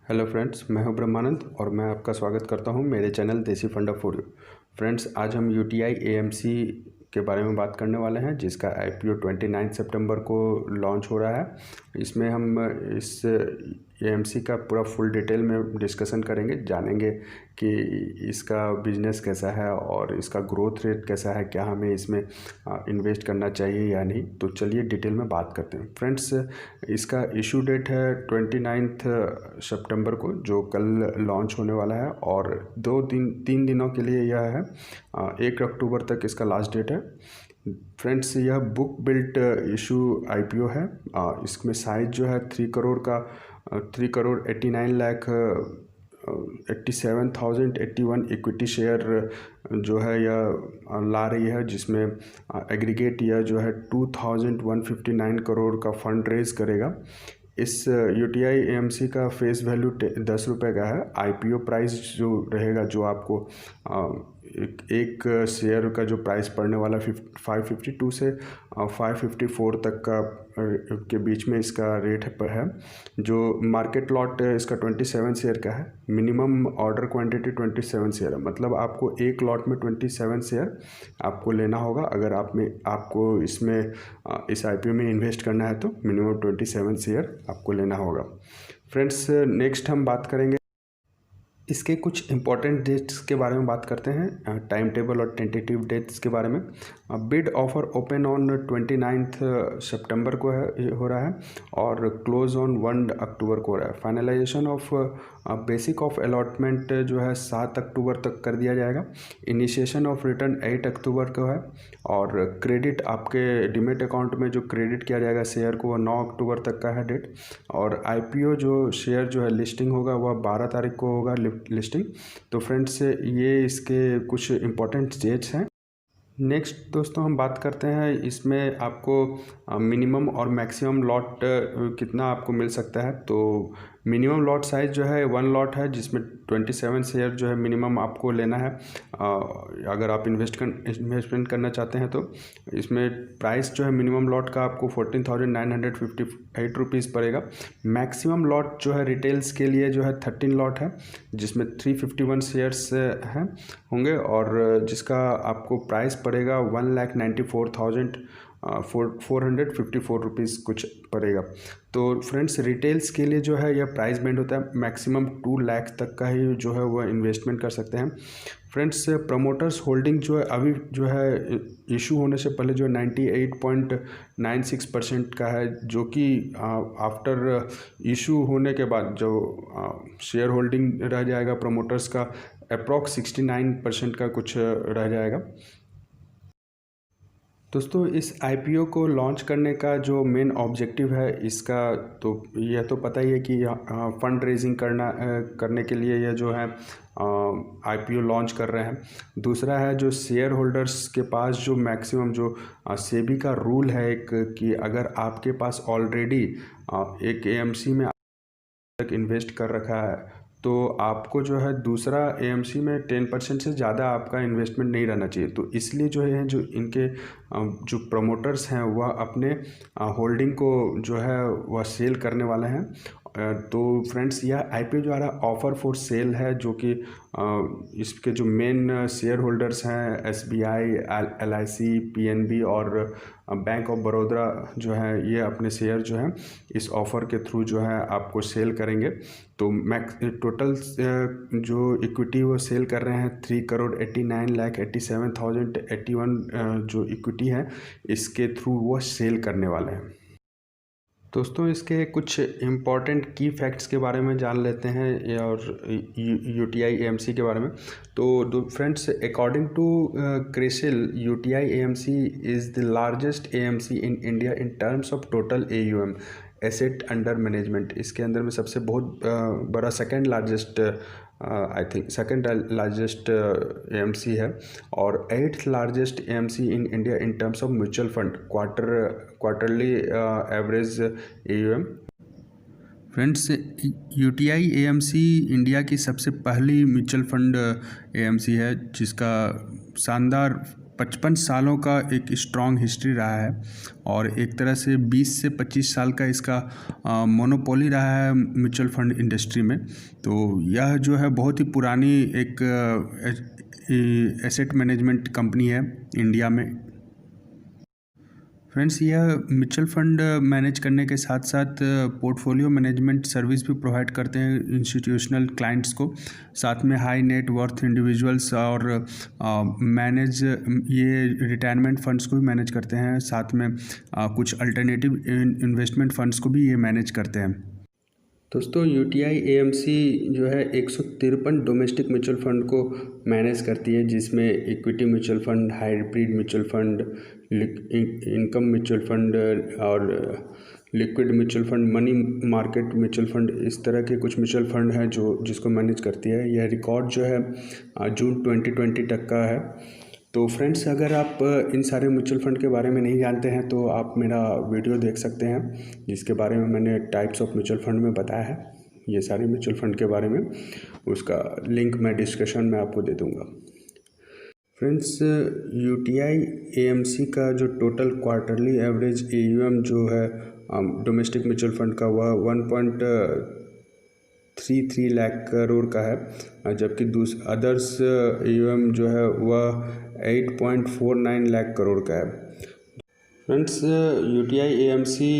Hello friends, मैं हूं ब्रह्मानंद और मैं आपका स्वागत करता हूं मेरे चैनल देसी फंडा फॉर यू। फ्रेंड्स, आज हम यूटीआई एएमसी के बारे में बात करने वाले हैं, जिसका आईपीओ 29 सितंबर को लॉन्च हो रहा है। इसमें हम इस एएमसी का पूरा फुल डिटेल में डिस्कशन करेंगे, जानेंगे कि इसका बिजनेस कैसा है और इसका ग्रोथ रेट कैसा है, क्या हमें इसमें इन्वेस्ट करना चाहिए या नहीं। तो चलिए डिटेल में बात करते हैं। फ्रेंड्स, इसका इशू डेट है 29 सितंबर को, जो कल लॉन्च होने वाला है, और 3 दिनों के लिए यह है। 1 अक्टूबर तक इसका लास्ट डेट है। फ्रेंड्स, यह बुक बिल्ट इशू आईपीओ है। इसमें साइज जो है 3 करोड़ 89 लाख 87,081 इक्विटी शेयर जो है यह ला रही है, जिसमें एग्रीगेट यह जो है 2,159 करोड़ का फंड रेज करेगा। इस यूटीआई एएमसी का फेस वैल्यू 10 रुपये का है। आईपीओ प्राइस जो रहेगा, जो आपको एक शेयर का जो प्राइस पड़ने वाला 552 से 554 तक का के बीच में इसका रेट है। जो मार्केट लॉट इसका 27 शेयर का है। मिनिमम ऑर्डर क्वांटिटी 27 शेयर है, मतलब आपको एक लॉट में 27 शेयर आपको लेना होगा। अगर आपको इसमें इस आईपीओ में इन्वेस्ट करना है तो मिनिमम 27 शेयर आपको लेना होगा। फ्रेंड्स, नेक्स्ट हम बात करेंगे इसके कुछ इंपॉर्टेंट डेट्स के बारे में बात करते हैं, टाइम टेबल और टेंटेटिव डेट्स के बारे में। बिड ऑफर ओपन ऑन 29 सितंबर को हो रहा है और क्लोज ऑन 1 अक्टूबर को हो रहा है। Finalisation of basic of allotment जो है 7 अक्टूबर तक कर दिया जाएगा। इनिशिएशन ऑफ रिटर्न 8 अक्टूबर को है, और क्रेडिट आपके डीमेट अकाउंट में जो क्रेडिट किया जाएगा शेयर को, वह 9 अक्टूबर तक का है डेट। और आईपीओ जो शेयर जो है लिस्टिंग होगा वह 12 तारीख को होगा लिस्टिंग। तो फ्रेंड्स, ये इसके कुछ इंपॉर्टेंट डेट्स हैं। नेक्स्ट दोस्तों, हम बात करते हैं इसमें आपको मिनिमम और मैक्सिमम लॉट कितना आपको मिल सकता है। तो मिनिमम लॉट साइज़ जो है 1 लॉट है, जिसमें 27 शेयर जो है मिनिमम आपको लेना है। अगर आप इन्वेस्टमेंट करना चाहते हैं तो इसमें प्राइस जो है मिनिमम लॉट का आपको 14,958 रुपीज़ पड़ेगा। मैक्सिमम लॉट जो है रिटेल्स के लिए जो है 13 लॉट है, जिसमें 351 शेयर्स हैं होंगे, और जिसका आपको प्राइस पड़ेगा 1,94,454 रुपीज़ कुछ पड़ेगा। तो फ्रेंड्स, रिटेल्स के लिए जो है यह प्राइस बैंड होता है, मैक्सिमम 2 लाख तक का ही जो है वह इन्वेस्टमेंट कर सकते हैं। फ्रेंड्स, प्रमोटर्स होल्डिंग जो है अभी जो है इशू होने से पहले जो 98.96% का है, जो कि आफ्टर इशू होने के बाद जो शेयर होल्डिंग रह जाएगा प्रमोटर्स का अप्रॉक्स 69% का कुछ रह जाएगा। दोस्तों, इस आईपीओ को लॉन्च करने का जो मेन ऑब्जेक्टिव है इसका, तो यह तो पता ही है कि फंड रेजिंग करने के लिए यह जो है आईपीओ लॉन्च कर रहे हैं। दूसरा है जो शेयर होल्डर्स के पास जो मैक्सिमम जो सेबी का रूल है एक, कि अगर आपके पास ऑलरेडी एक एएमसी में तक इन्वेस्ट कर रखा है तो आपको जो है दूसरा एएमसी में 10% से ज़्यादा आपका इन्वेस्टमेंट नहीं रहना चाहिए। तो इसलिए जो है जो इनके जो प्रमोटर्स हैं वह अपने होल्डिंग को जो है वह सेल करने वाले हैं। तो फ्रेंड्स, यह आईपीओ जो आ रहा है ऑफ़र फॉर सेल है, जो कि इसके जो मेन शेयर होल्डर्स हैं एसबीआई, एलआईसी, पीएनबी और बैंक ऑफ बड़ौदा जो है, ये अपने शेयर जो हैं इस ऑफ़र के थ्रू जो है आपको सेल करेंगे। तो टोटल जो इक्विटी वो सेल कर रहे हैं 3,89,87,081 जो इक्विटी है इसके थ्रू वो सेल करने वाले हैं। दोस्तों, इसके कुछ इम्पॉर्टेंट की फैक्ट्स के बारे में जान लेते हैं और यूटीआई एएमसी के बारे में। तो friends, according to CRISIL, UTI AMC is the largest AMC in India in terms of total AUM, asset under management. इसके अंदर में सबसे बहुत बड़ा सेकंड लार्जेस्ट एएमसी है, और 8th largest AMC in India in terms of mutual fund quarterly average AUM. Friends, UTI AMC India की सबसे पहली म्यूचुअल फंड एएमसी है, जिसका शानदार 55 सालों का एक स्ट्रॉन्ग हिस्ट्री रहा है और एक तरह से 20 से 25 साल का इसका मोनोपोली रहा है म्यूचुअल फंड इंडस्ट्री में। तो यह जो है बहुत ही पुरानी एक एसेट मैनेजमेंट कंपनी है इंडिया में। फ्रेंड्स, यह म्यूचुअल फंड मैनेज करने के साथ साथ पोर्टफोलियो मैनेजमेंट सर्विस भी प्रोवाइड करते हैं इंस्टीट्यूशनल क्लाइंट्स को, साथ में हाई नेट वर्थ इंडिविजुअल्स और मैनेज ये रिटायरमेंट फंड्स को भी मैनेज करते हैं, साथ में कुछ अल्टरनेटिव इन्वेस्टमेंट फंड्स को भी ये मैनेज करते हैं। दोस्तों, यूटीआई एएमसी जो है 153 डोमेस्टिक म्यूचुअल फंड को मैनेज करती है, जिसमें equity mutual fund, hybrid mutual fund, income mutual fund और liquid mutual fund, money market mutual fund, इस तरह के कुछ म्यूचुअल फंड हैं जिसको मैनेज करती है। यह रिकॉर्ड जो है जून 2020 तक का है। तो फ्रेंड्स, अगर आप इन सारे म्यूचुअल फंड के बारे में नहीं जानते हैं तो आप मेरा वीडियो देख सकते हैं, जिसके बारे में मैंने टाइप्स ऑफ म्यूचुअल फंड में बताया है। ये सारे म्यूचुअल फंड के बारे में उसका लिंक मैं डिस्कशन में आपको दे दूंगा। फ्रेंड्स, यूटीआई एएमसी का जो टोटल क्वार्टरली एवरेज एयूएम जो है डोमेस्टिक म्यूचुअल फंड का, वह 1.33 लाख करोड़ का है, जबकि अदर्स एयूएम जो है वह 8.49 लाख करोड़ का है। Friends, UTI AMC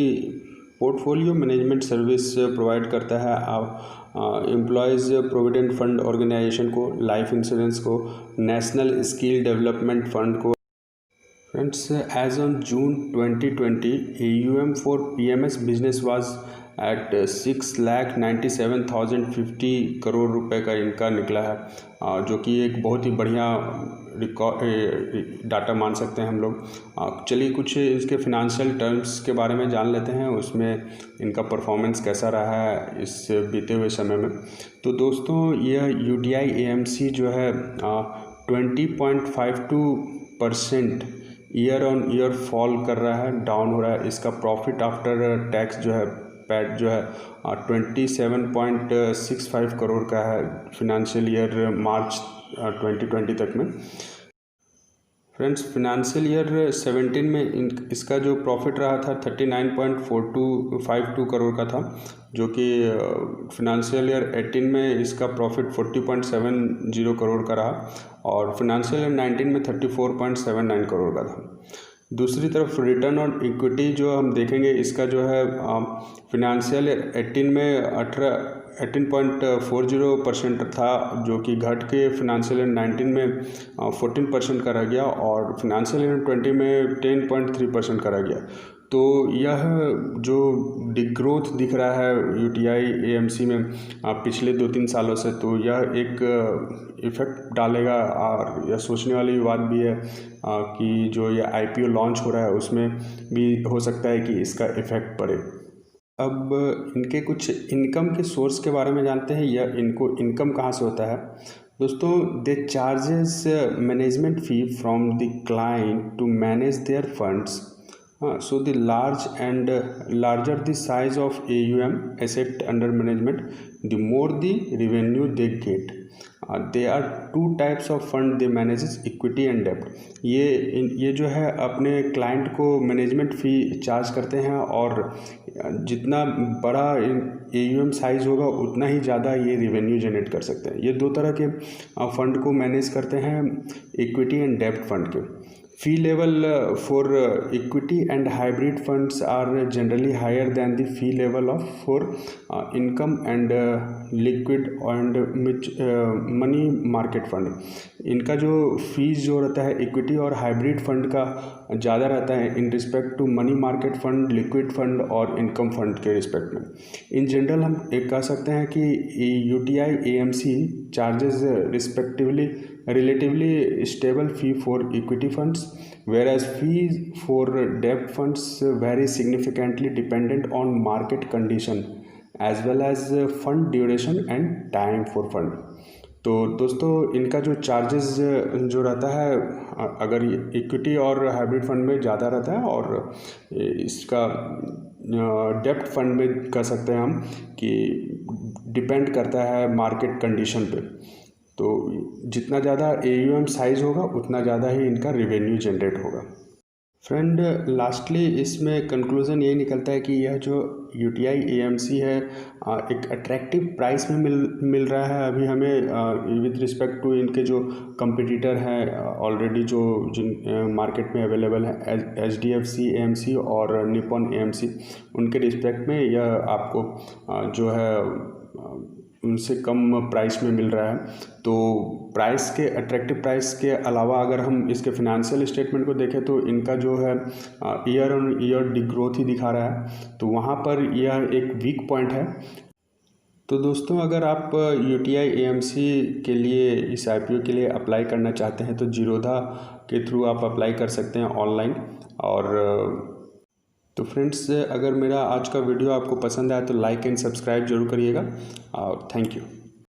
portfolio management service provide करता है एम्प्लॉयज़ प्रोविडेंट फंड ऑर्गेनाइजेशन को, लाइफ इंश्योरेंस को, नेशनल स्किल डेवलपमेंट फंड को। Friends, as on June 2020 AUM for PMS business was at 6,97,050 crore रुपए का इनका निकला है, जो कि एक बहुत ही बढ़िया डाटा मान सकते हैं हम लोग। चलिए कुछ इसके फिनेंशियल टर्म्स के बारे में जान लेते हैं, उसमें इनका परफॉर्मेंस कैसा रहा है इस बीते हुए समय में। तो दोस्तों, यह यूटीआई एएमसी जो है 20.52% ईयर ऑन ईयर फॉल कर रहा है, डाउन हो रहा है। इसका प्रॉफिट आफ्टर टैक्स जो है, पैट जो है 27.65 करोड़ का है फिनेंशियल ईयर मार्च 2020 तक में। फ्रेंड्स, फिनेंशियल ईयर 17 में इसका जो प्रॉफिट रहा था 39.4252 करोड़ का था, जो कि फिनेंशियल ईयर 18 में इसका प्रॉफिट 40.70 करोड़ का रहा और फिनेंशियल ईयर 19 में 34.79 करोड़ का था। दूसरी तरफ रिटर्न ऑन इक्विटी जो हम देखेंगे, इसका जो है फिनेंशियल ईयर 18 में 18.40% था, जो कि घट के फिनेंशियल ईयर 19 में 14% का रह गया और फिनेंशियल ईयर 20 में 10.3% का रह गया। तो यह जो डिग्रोथ दिख रहा है यूटीआई एएमसी में पिछले 2-3 सालों से, तो यह एक इफ़ेक्ट डालेगा। और यह सोचने वाली बात भी है कि जो ये IPO लॉन्च हो रहा है उसमें भी हो सकता है कि इसका इफ़ेक्ट पड़े। अब इनके कुछ इनकम के सोर्स के बारे में जानते हैं, या इनको इनकम कहाँ से होता है। दोस्तों, they charges management fee from the client to manage their funds. So the larger the size of AUM, asset under management, the more the revenue they get. There are two types of fund they manage, equity and debt. ये जो है अपने client को management फ़ी charge करते हैं और जितना बड़ा AUM साइज़ होगा उतना ही ज़्यादा ये रिवेन्यू जनरेट कर सकते हैं। ये दो तरह के फंड को मैनेज करते हैं, इक्विटी एंड डेब्ट फंड के। Fee level for equity and hybrid funds are generally higher than the fee level for income and liquid and money market fund. इनका जो फीस जो रहता है इक्विटी और हाइब्रिड फंड का ज़्यादा रहता है in respect to money market fund, liquid fund और इनकम फंड के रिस्पेक्ट में। इन जनरल हम एक कह सकते हैं कि UTI AMC charges respectively relatively stable fee for equity funds, whereas fees for debt funds vary significantly dependent on market condition as well as fund duration and time for fund. तो दोस्तों, इनका जो चार्जेस जो रहता है, अगर equity और hybrid fund में ज़्यादा रहता है और इसका डेब्ट फंड में कह सकते हैं हम कि डिपेंड करता है मार्केट कंडीशन पे। तो जितना ज़्यादा AUM साइज़ होगा उतना ज़्यादा ही इनका रेवेन्यू जनरेट होगा। फ्रेंड, लास्टली इसमें कंक्लूज़न यही निकलता है कि यह जो UTI AMC है एक अट्रैक्टिव प्राइस में मिल रहा है अभी हमें विद रिस्पेक्ट टू इनके जो कंपटीटर हैं ऑलरेडी जो जिन मार्केट में अवेलेबल है HDFC AMC और निपॉन AMC, उनके रिस्पेक्ट में यह आपको जो है उनसे कम प्राइस में मिल रहा है। तो प्राइस के अट्रैक्टिव प्राइस के अलावा अगर हम इसके फिनेंशियल स्टेटमेंट को देखें तो इनका जो है ईयर ऑन ईयर डिग्रोथ ही दिखा रहा है, तो वहाँ पर यह एक वीक पॉइंट है। तो दोस्तों, अगर आप UTI AMC के लिए इस IPO के लिए अप्लाई करना चाहते हैं तो जीरोधा के थ्रू आप अप्लाई कर सकते हैं ऑनलाइन। और तो फ्रेंड्स, अगर मेरा आज का वीडियो आपको पसंद आया तो लाइक एंड सब्सक्राइब जरूर करिएगा और थैंक यू।